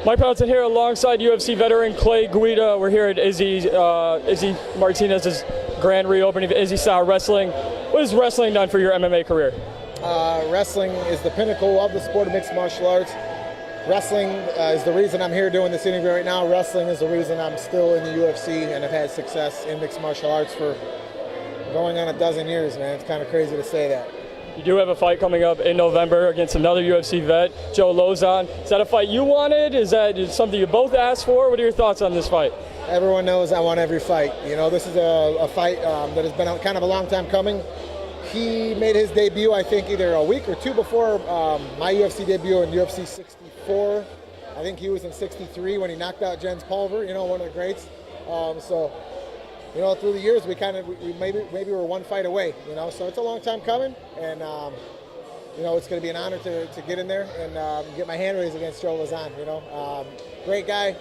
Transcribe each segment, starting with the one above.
Mike Pendleton here alongside UFC veteran Clay Guida. We're here at Izzy Martinez's grand reopening of Izzy Style Wrestling. What has wrestling done for your MMA career? Wrestling is the pinnacle of the sport of mixed martial arts. Wrestling is the reason I'm here doing this interview right now. Wrestling is the reason I'm still in the UFC and have had success in mixed martial arts for going on a dozen years, man. It's kind of crazy to say that. You do have a fight coming up in November against another UFC vet, Joe Lauzon. Is that a fight you wanted? Is that something you both asked for? What are your thoughts on this fight? Everyone knows I want every fight. You know, this is a fight that has been kind of a long time coming. He made his debut, I think, either a week or two before my UFC debut in UFC 64. I think he was in 63 when he knocked out Jens Pulver, you know, one of the greats. You know, through the years, we maybe we're one fight away, you know, so it's a long time coming, and, you know, it's going to be an honor to get in there and get my hand raised against Joe Lauzon, you know. Great guy.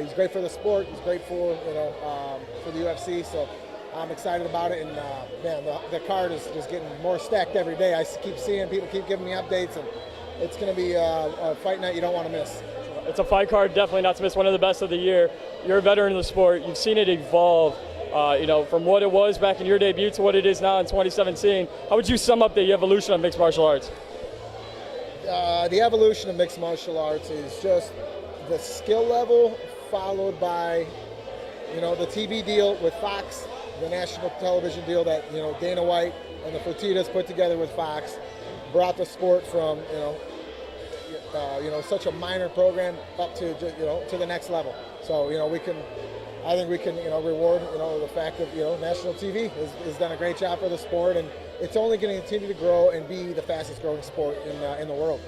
He's great for the sport. He's great for, you know, for the UFC, so I'm excited about it, and, man, the card is just getting more stacked every day. I keep seeing people keep giving me updates, and it's going to be a fight night you don't want to miss. It's a fight card, definitely not to miss, one of the best of the year. You're a veteran of the sport. You've seen it evolve. You know, from what it was back in your debut to what it is now in 2017, how would you sum up the evolution of mixed martial arts? The evolution of mixed martial arts is just the skill level followed by, you know, the TV deal with Fox, the national television deal that, you know, Dana White and the Fertittas put together with Fox, brought the sport from, you know, such a minor program up to, you know, to the next level. So, you know, I think we can, you know, reward, you know, the fact that, you know, national TV has done a great job for the sport, and it's only going to continue to grow and be the fastest growing sport in the world.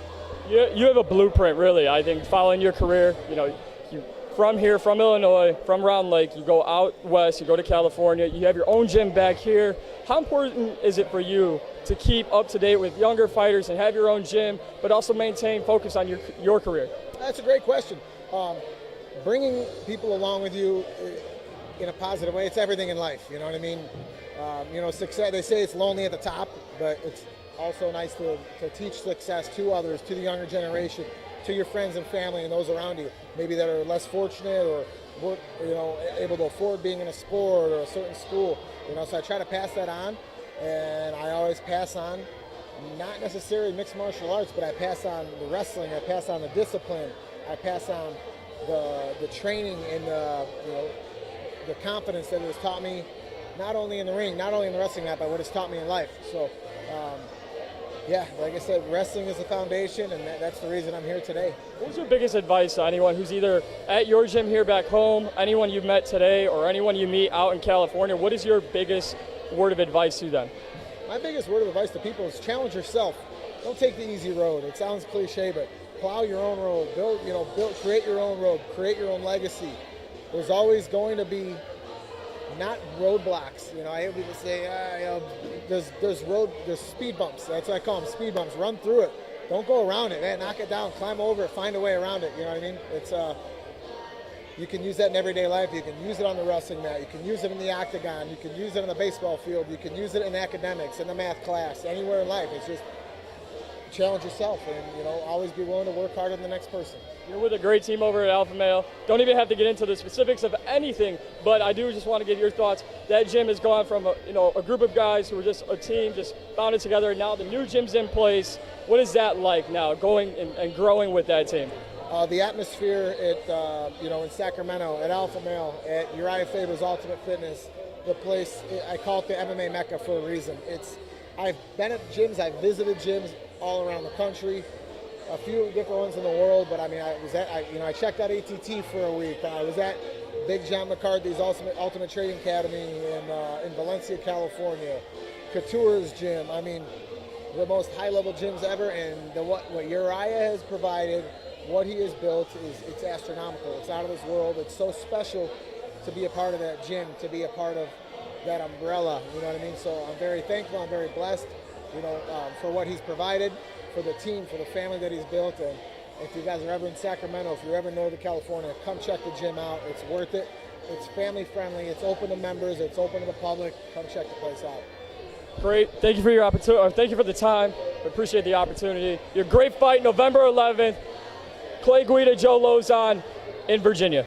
You have a blueprint, really. I think following your career, you know, you from here, from Illinois, from Round Lake, you go out west, you go to California, you have your own gym back here. How important is it for you to keep up to date with younger fighters and have your own gym, but also maintain focus on your career? That's a great question. Bringing people along with you in a positive way, it's everything in life, you know what I mean? You know, success, they say it's lonely at the top, but it's also nice to teach success to others, to the younger generation, to your friends and family and those around you, maybe that are less fortunate or, you know, able to afford being in a sport or a certain school, you know, so I try to pass that on, and I always pass on, not necessarily mixed martial arts, but I pass on the wrestling, I pass on the discipline, I pass on the training and the confidence that it has taught me, not only in the ring, not only in the wrestling mat, but what it's taught me in life. So, yeah, like I said, wrestling is the foundation, and that's the reason I'm here today. What was your biggest advice to anyone who's either at your gym here back home, anyone you've met today, or anyone you meet out in California? What is your biggest word of advice to them? My biggest word of advice to people is challenge yourself. Don't take the easy road. It sounds cliche, but plow your own road, create your own road, create your own legacy. There's always going to be not roadblocks. You know, I hear people say, you know, there's speed bumps. That's what I call them, speed bumps. Run through it. Don't go around it, man. Knock it down, climb over it, find a way around it. You know what I mean? It's you can use that in everyday life. You can use it on the wrestling mat. You can use it in the octagon. You can use it on the baseball field. You can use it in academics, in the math class, anywhere in life. It's just challenge yourself, and, you know, always be willing to work harder than the next person. You're with a great team over at Alpha Male. Don't even have to get into the specifics of anything, but I do just want to get your thoughts. That gym has gone from a group of guys who were just a team, just bounded together, and now the new gym's in place. What is that like now, going and growing with that team? The atmosphere at in Sacramento, at Alpha Male, at Uriah Faber's Ultimate Fitness, the place, I call it the MMA Mecca for a reason. I've been at gyms, I've visited gyms all around the country, a few different ones in the world, but I mean, I checked out ATT for a week. I was at Big John McCarthy's Ultimate Trading Academy in Valencia, California, Couture's gym. I mean, the most high-level gyms ever, and what Uriah has provided, what he has built, it's astronomical. It's out of this world. It's so special to be a part of that gym, to be a part of that umbrella, you know what I mean? So I'm very thankful, I'm very blessed, you know, for what he's provided, for the team, for the family that he's built. And if you guys are ever in Sacramento, if you're ever in Northern California, come check the gym out. It's worth it. It's family friendly. It's open to members. It's open to the public. Come check the place out. Great. Thank you for your opportunity. Thank you for the time. We appreciate the opportunity. Your great fight, November 11th. Clay Guida, Joe Lauzon in Virginia.